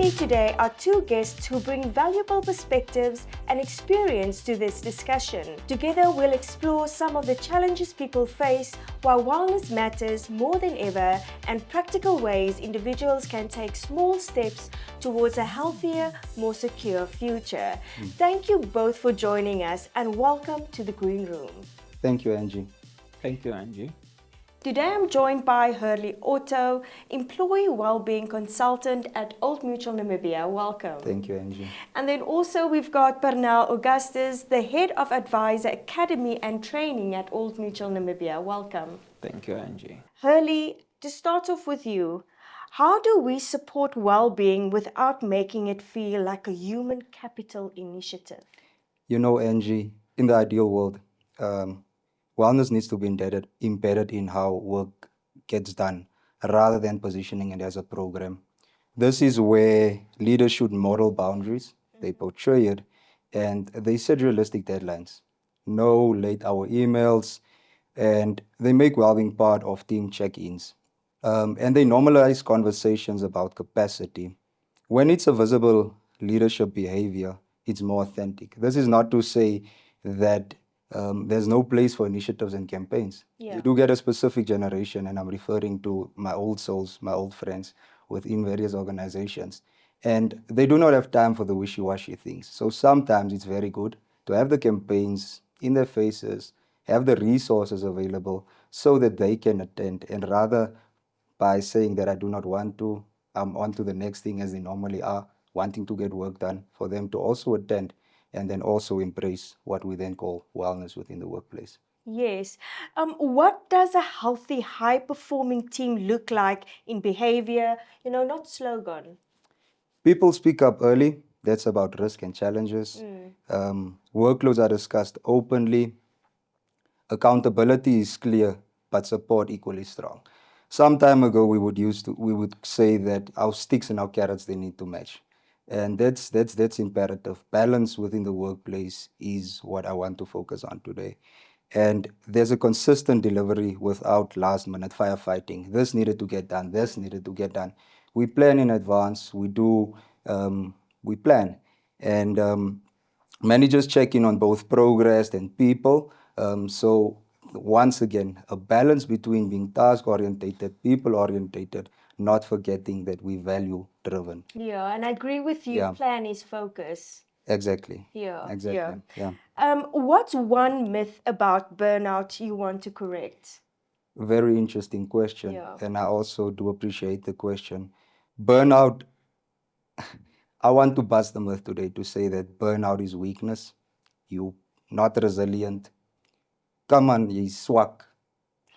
me today are two guests who bring valuable perspectives and experience to this discussion. Together, we'll explore some of the challenges people face why wellness matters more than ever and practical ways individuals can take small steps towards a healthier, more secure future. Thank you both for joining us and welcome to the Green Room. Thank you, Angie. Thank you, Angie. Today I'm joined by Herlé Otto, Employee Wellbeing Consultant at Old Mutual Namibia. Welcome. Thank you, Angie. And then also we've got Parnall Augustus, the Head of Advisor Academy and Training at Old Mutual Namibia. Welcome. Thank you, Angie. Herlé, to start off with you, how do we support well-being without making it feel like a human capital initiative? You know, Angie, in the ideal world, wellness needs to be embedded in how work gets done rather than positioning it as a program. This is where leaders should model boundaries, they portray it, and they set realistic deadlines. No late-hour emails, and they make well-being part of team check-ins. And they normalize conversations about capacity. When it's a visible leadership behavior, it's more authentic. This is not to say that there's no place for initiatives and campaigns. Yeah. You do get a specific generation, and I'm referring to my old souls, my old friends within various organizations. And they do not have time for the wishy-washy things. So sometimes it's very good to have the campaigns in their faces, have the resources available so that they can attend. And rather by saying that I do not want to, I'm on to the next thing as they normally are, wanting to get work done, for them to also attend and then also embrace what we then call wellness within the workplace. Yes. What does a healthy, high-performing team look like in behavior? Not slogan. People speak up early. That's about risk and challenges. Workloads are discussed openly. Accountability is clear, but support equally strong. Some time ago, we would say that our sticks and our carrots, they need to match. And that's imperative. Balance within the workplace is what I want to focus on today. And there's a consistent delivery without last-minute firefighting. This needed to get done. This needed to get done. We plan in advance. We plan. And managers check in on both progress and people. So once again, a balance between being task-orientated, people-orientated, not forgetting that we value-driven. Yeah, and I agree with you. Yeah. Plan is focus. Exactly. Yeah. Exactly. Yeah. What's one myth about burnout you want to correct? Very interesting question. Yeah. And I also do appreciate the question. Burnout, I want to bust the myth today to say that burnout is weakness. You're not resilient. Come on, you swak.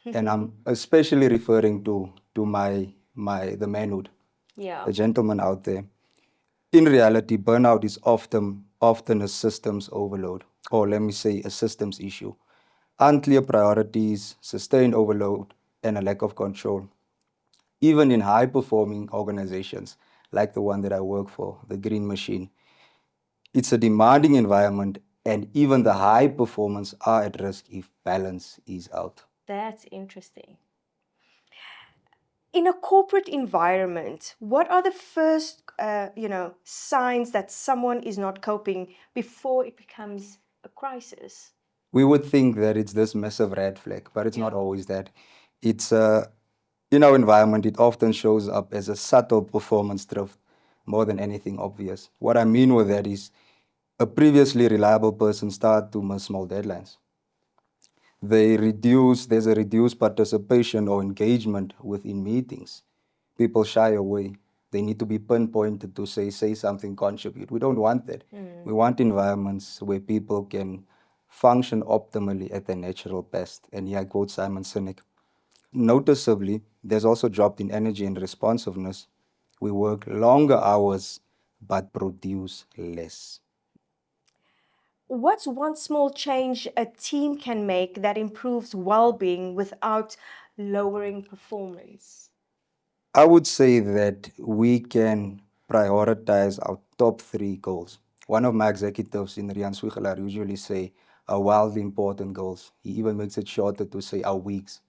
And I'm especially referring to the manhood, Yeah. the gentleman out there. In reality, burnout is often a systems overload, or let me say a systems issue. Unclear priorities, sustained overload, and a lack of control. Even in high-performing organizations, like the one that I work for, the Green Machine, it's a demanding environment, and even the high performers are at risk if balance is out. That's interesting. In a corporate environment, what are the first, signs that someone is not coping before it becomes a crisis? We would think that it's this massive red flag, but it's not always that. It's in our environment, it often shows up as a subtle performance drift more than anything obvious. What I mean with that is a previously reliable person starts to miss small deadlines. There's a reduced participation or engagement within meetings. People shy away. They need to be pinpointed to say something, contribute. We don't want that. We want environments where people can function optimally at their natural best. And here I quote Simon Sinek. Noticeably, there's also dropped in energy and responsiveness. We work longer hours, but produce less. What's one small change a team can make that improves well-being without lowering performance? I would say that we can prioritize our top 3 goals. One of my executives in Rian Swigelar usually say our wildly important goals. He even makes it shorter to say our weeks.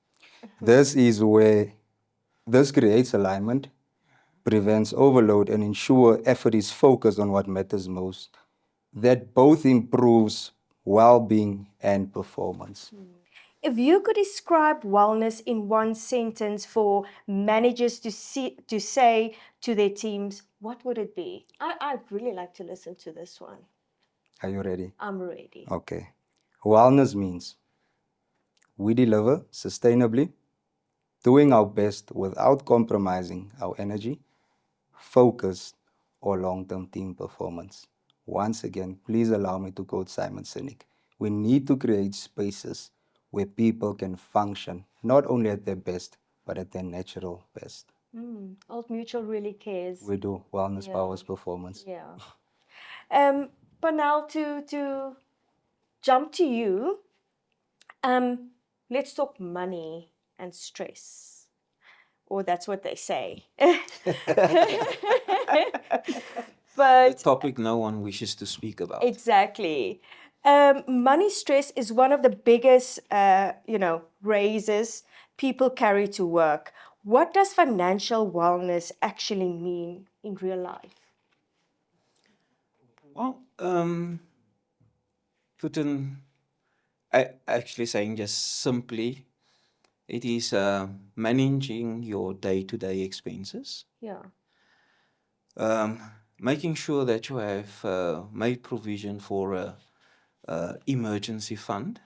This is where this creates alignment. prevents overload, and ensure effort is focused on what matters most. That both improves well-being and performance. If you could describe wellness in one sentence for managers to say to their teams, what would it be? I'd really like to listen to this one. Are you ready? I'm ready. Okay. Wellness means we deliver sustainably, doing our best without compromising our energy, focus, or long-term team performance. Once again, please allow me to quote Simon Sinek. We need to create spaces where people can function not only at their best, but at their natural best. Old Mutual really cares. We do. Wellness Yeah. powers performance. Yeah. Parnall, to jump to you, let's talk money and stress. Or that's what they say. But The topic no one wishes to speak about. exactly. Money stress is one of the biggest, raises people carry to work. What does financial wellness actually mean in real life? Well, actually saying just simply, it is managing your day-to-day expenses, Yeah. making sure that you have made provision for a emergency fund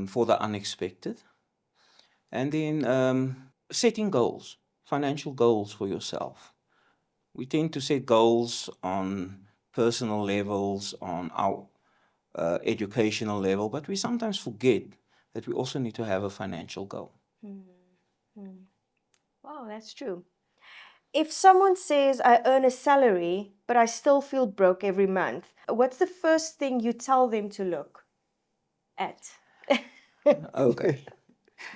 for the unexpected, and then setting goals, financial goals for yourself. We tend to set goals on personal levels, on our educational level, but we sometimes forget that we also need to have a financial goal. Wow, that's true. If someone says, I earn a salary, but I still feel broke every month, what's the first thing you tell them to look at? Okay.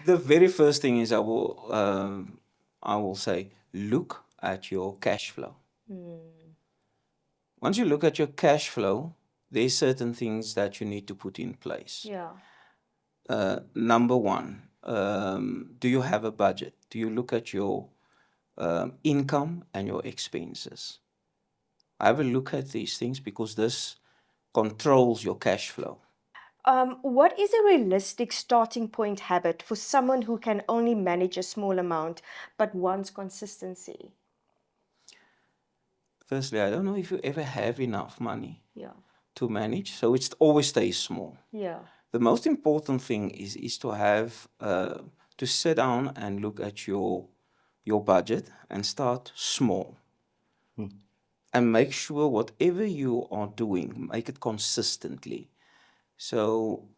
The very first thing is I will say, look at your cash flow. Once you look at your cash flow, there's certain things that you need to put in place. Yeah. Number one, do you have a budget? Do you look at your income and your expenses? Have a look at these things because this controls your cash flow. What is a realistic starting point habit for someone who can only manage a small amount but wants consistency? Firstly, I don't know if you ever have enough money Yeah. to manage, so it always stays small. Yeah. The most important thing is to have to sit down and look at your budget and start small. And make sure whatever you are doing, make it consistently. So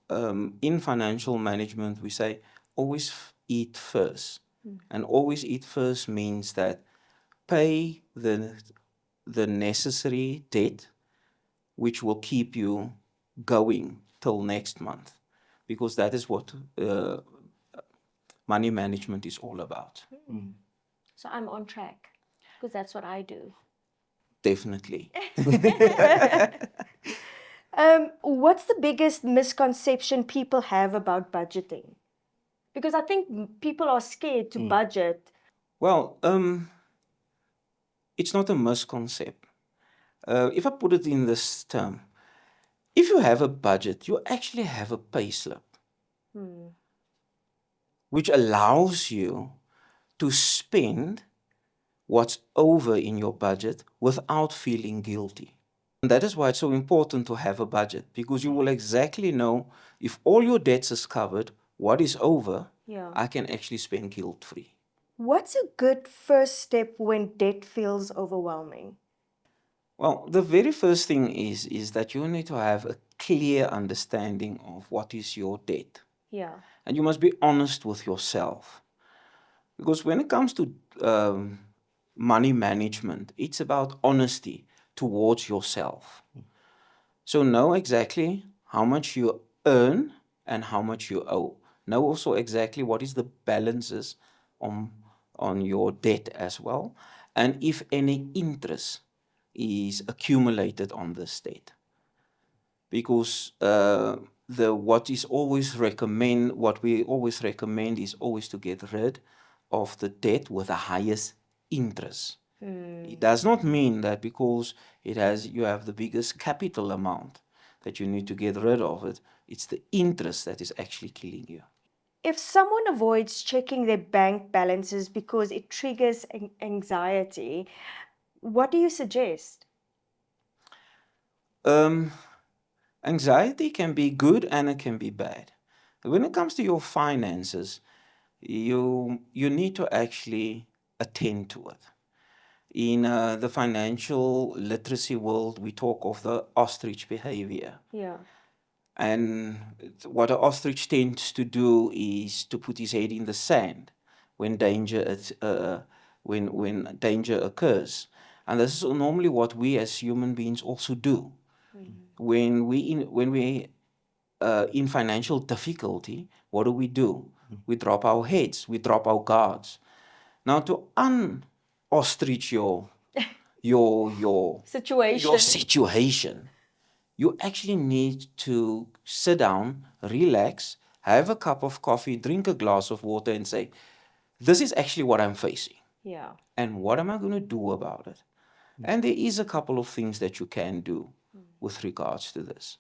in financial management, we say always eat first. And always eat first means that pay the necessary debt, which will keep you going till next month, because that is what money management is all about. So I'm on track because that's what I do. Definitely. What's the biggest misconception people have about budgeting? Because I think people are scared to budget. Well, it's not a misconception. If I put it in this term, if you have a budget, you actually have a pay slip, which allows you to spend what's over in your budget without feeling guilty. And that is why it's so important to have a budget, because you will exactly know if all your debts is covered, what is over, Yeah. I can actually spend guilt-free. What's a good first step when debt feels overwhelming? Well, the very first thing is that you need to have a clear understanding of what is your debt. Yeah. And you must be honest with yourself. Because when it comes to money management, it's about honesty towards yourself. So know exactly how much you earn and how much you owe. Know also exactly what is the balances on your debt as well, and if any interest is accumulated on this debt. Because what we always recommend is always to get rid of the debt with the highest interest. It does not mean that because you have the biggest capital amount that you need to get rid of it. It's the interest that is actually killing you. If someone avoids checking their bank balances because it triggers anxiety, what do you suggest? Anxiety can be good and it can be bad. When it comes to your finances, you need to actually attend to it. In the financial literacy world, we talk of the ostrich behavior. Yeah. And what an ostrich tends to do is to put his head in the sand when when danger occurs. And this is normally what we as human beings also do. When we in financial difficulty, what do? We drop our heads, we drop our guards. Now, to un-ostrich your situation, you actually need to sit down, relax, have a cup of coffee, drink a glass of water, and say, this is actually what I'm facing. Yeah. And what am I going to do about it? And there is a couple of things that you can do with regards to this.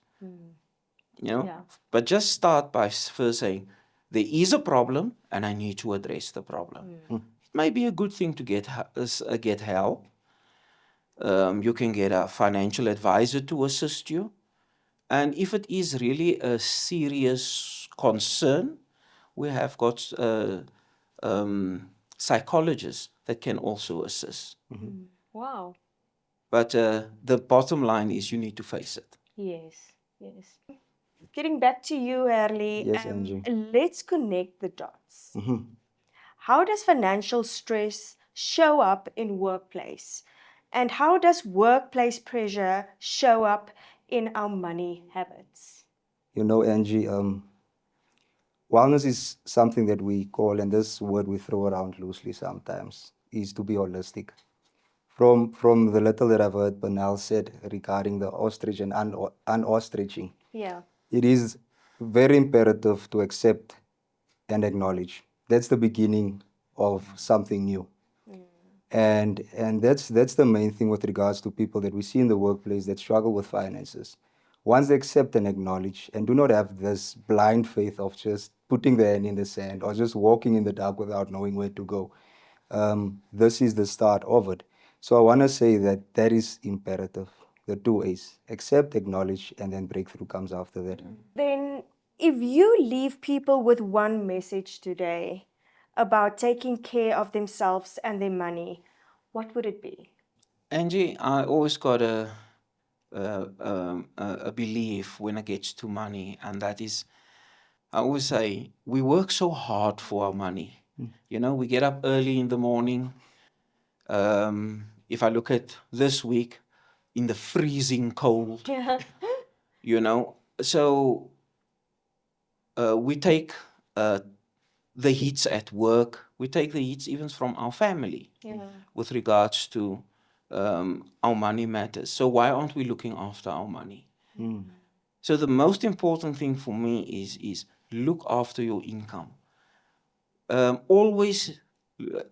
But just start by first saying, there is a problem and I need to address the problem. It may be a good thing to get help. You can get a financial advisor to assist you. And if it is really a serious concern, we have got psychologists that can also assist. Wow. But the bottom line is you need to face it. Yes. Getting back to you, Herlé, Yes, Angie. let's connect the dots. How does financial stress show up in workplace? And how does workplace pressure show up in our money habits? You know, Angie, wellness is something that we call, and this word we throw around loosely sometimes, is to be holistic. From the little that I've heard Parnall said regarding the ostrich and un-ostriching, Yeah. it is very imperative to accept and acknowledge. That's the beginning of something new. And that's the main thing with regards to people that we see in the workplace that struggle with finances. Once they accept and acknowledge and do not have this blind faith of just putting their hand in the sand or just walking in the dark without knowing where to go, this is the start of it. So I want to say that is imperative. The two A's: accept, acknowledge, and then breakthrough comes after that. Then, if you leave people with one message today about taking care of themselves and their money, what would it be? Angie, I always got a belief when it gets to money, and that is, I always say, we work so hard for our money. We get up early in the morning. If I look at this week, in the freezing cold, so we take the heats at work. We take the heats even from our family with regards to our money matters. So why aren't we looking after our money? So the most important thing for me is look after your income. Always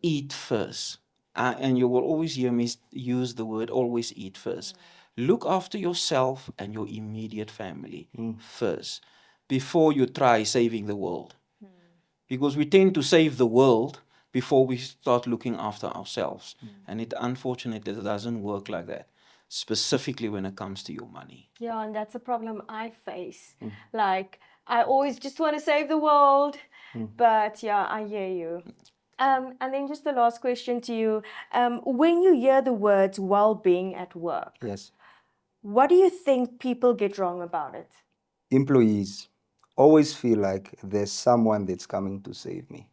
eat first. And you will always hear me use the word always eat first. Look after yourself and your immediate family first before you try saving the world. Because we tend to save the world before we start looking after ourselves. And unfortunately, it doesn't work like that, specifically when it comes to your money. Yeah, and that's a problem I face. Like, I always just want to save the world. But yeah, I hear you. And then just the last question to you. When you hear the words well-being at work, Yes. What do you think people get wrong about it? Employees always feel like there's someone that's coming to save me.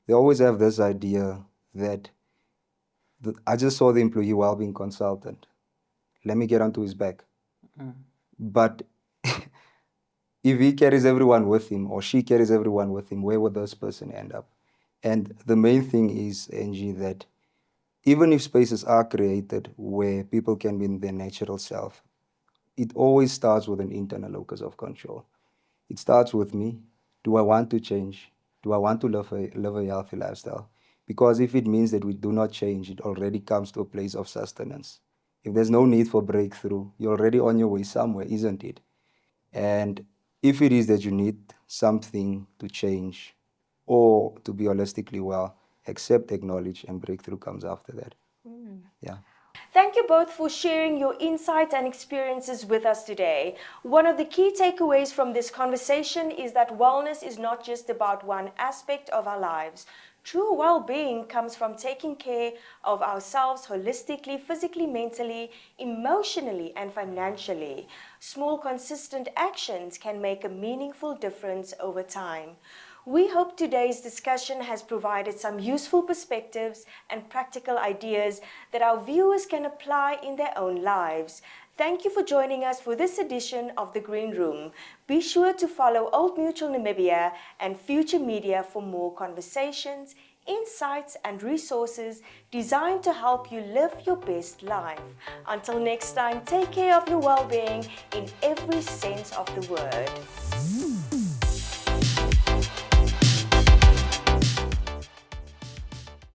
They always have this idea that I just saw the employee well-being consultant. Let me get onto his back. But if he carries everyone with him or she carries everyone with him, where would this person end up? And the main thing is, Angie, that even if spaces are created where people can be in their natural self, it always starts with an internal locus of control. It starts with me. Do I want to change? Do I want to live a healthy lifestyle? Because if it means that we do not change, it already comes to a place of sustenance. If there's no need for breakthrough, you're already on your way somewhere, isn't it? And if it is that you need something to change or to be holistically well, accept, acknowledge, and breakthrough comes after that. Yeah. Thank you both for sharing your insights and experiences with us today. One of the key takeaways from this conversation is that wellness is not just about one aspect of our lives. True well-being comes from taking care of ourselves holistically, physically, mentally, emotionally, and financially. Small, consistent actions can make a meaningful difference over time. We hope today's discussion has provided some useful perspectives and practical ideas that our viewers can apply in their own lives. Thank you for joining us for this edition of The Green Room. Be sure to follow Old Mutual Namibia and Future Media for more conversations, insights and resources designed to help you live your best life. Until next time, take care of your well-being in every sense of the word.